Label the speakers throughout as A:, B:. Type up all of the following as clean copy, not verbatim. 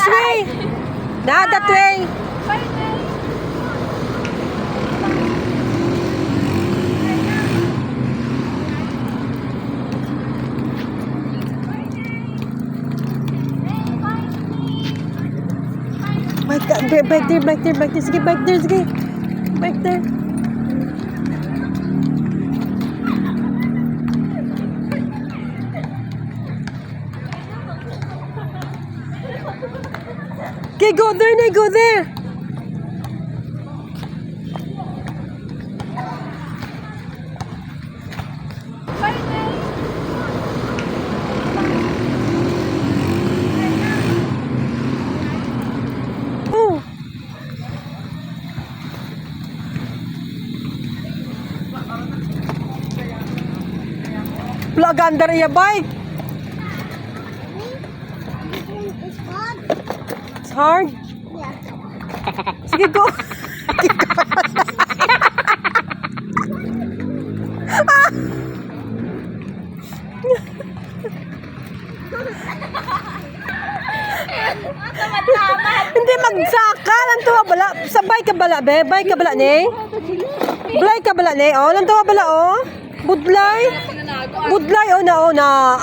A: way. Nah, that way. Bike there. Sige, bike there. Sige. Bike there. Okay, go there, Nay. Go there. Oh. Plug under your bike. It's hard. Sige, go. Hindi magsaka. Lantuwa bala. Sabay ka bala, be. Bay ka bala, ne? Blay ka bala, ne? Oh, lantuwa bala, oh. Budlay. Budlay, oh, na.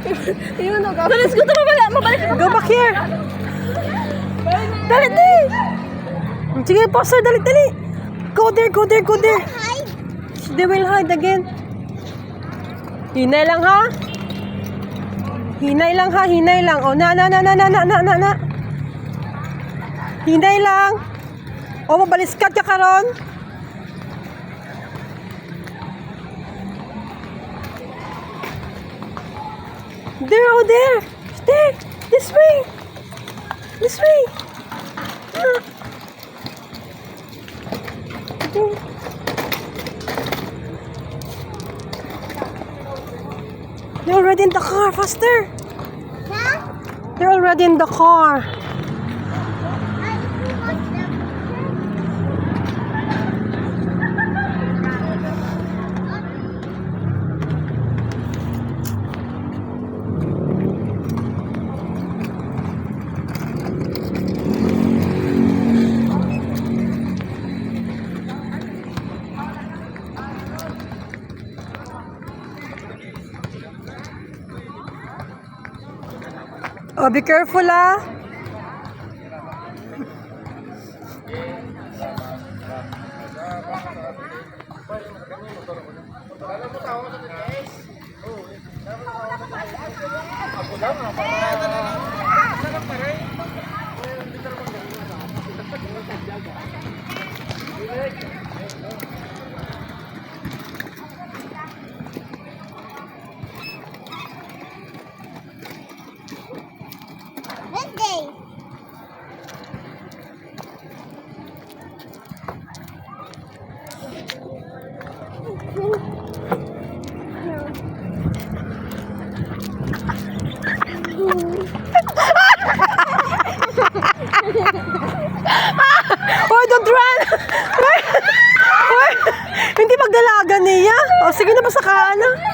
B: Let's go to mabalik.
A: Go back here. Dali. Sige, poster, dali. Go there. They will hide again. Hinay lang, ha? Hinay lang. Oh, na. Hinay lang. Oh, mabaliskat ka karon. There. This way. They're already in the car. Faster. They're already in the car. Oh, be careful, ah. Oh, don't run! Hindi magdalaga niya. Oh, sige na, pasakaan na.